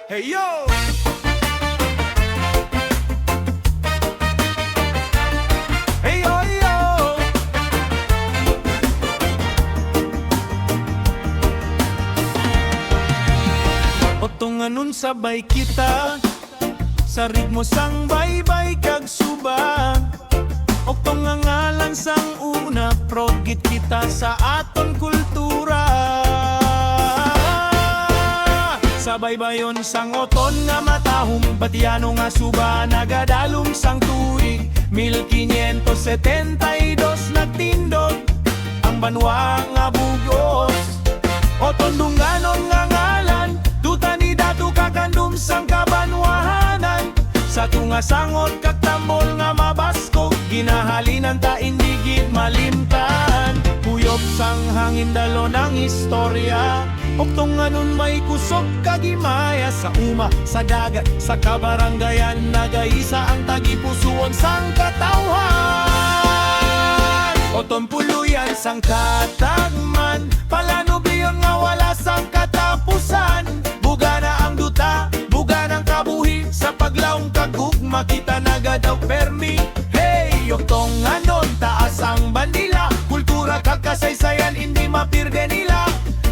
Hey yo! Hey yo yo! Otong anun sabay kita sa ritmo sang baybay kag suba. Otong nga ngalan sang una progit kita sa aton kultura. Sabay bayon sang oton nga matahom, Batiano nga suba nagadalom sang tuig 1572 nagtindog ang banwa nga bugos. Oton dunganon nga ngalan, duta ni datu kakandum sang kabanwahanan. Sa tunga sangot kag tambol nga mabaskog, ginahalinan ta indigid malimtan. Huyop sang hangin dalo ng istorya, oktong anon may kusog kagimaya. Sa uma, sa dagat, sa kabarangayan, nagaisa ang tagipusuon sang katawhan. Oton puluyan sang katagman, palanubliyon nga wala sang katapusan. Buga na ang duta, buga ng kabuhi, sa paglaong kagugma kita nagadaw permi. Hey, oktong anon taas ang bandila, kultura kag kasaysayan hindi mapirde nila.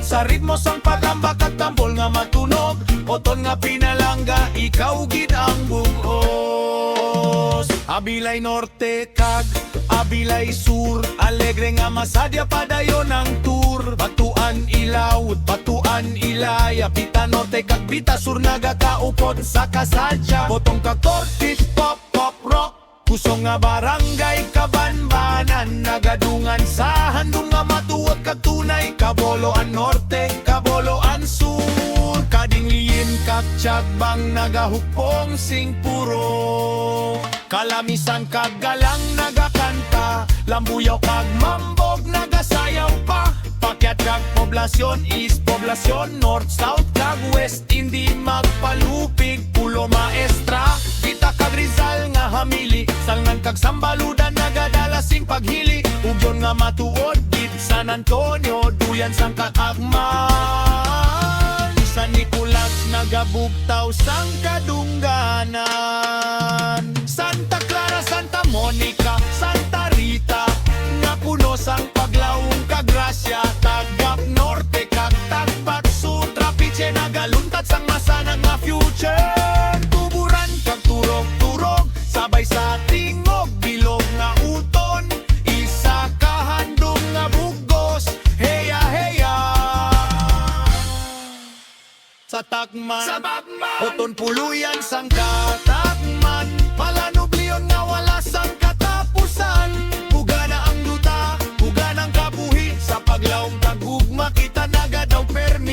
Sa ritmo sang paglambak at tambol nga matunog, oton nga pinalangga, ikaw gid ang bugos. Abilay norte kag abilay sur, alegre nga masadya padayon ang tour. Batuan ilawd, batuan ilaya, bita norte kag bita sur nagakaupod sa kasadya. Botong kag tortit, pop, pop, rock, kusong nga barangay kabanbanan, nagadungan sa handong nga matuot kag tunay. Kaboloan norte, kaboloan sur, kadingliin kag tsagbang nagahupong sing puro. Kalamisan kag galang nagakanta, lambuyaw kag mambog nagasayaw pa. Pakyat kag poblasyon east, poblasyon north, south kag west, hindi magpalupig. Pulo maestra, kita kag Rizal nga hamili, salngan kag Sambaludan nagadala sing paghili. Ugyon nga matuod gid San Antonio, duyan sang kaagman. San Nicolas nagabugtaw sang kadungganan. Santa Clara, Santa Monica, Santa Rita, nga puno sang paglaong kag grasya. Tagap norte kag tagbat sur, Trapiche nagaluntat sang masanang nga future. Tuburan kag turog-turog, sabay sa tingog, bilog nga uton, isa kahandong nga bugos. Heya heya sa tagman, oton puluyan sang katakman, palanubliyon nga wala sang katapusan. Buga na ang duta, buga ng kabuhi, sa paglaong kagugma kita nagadaw permi.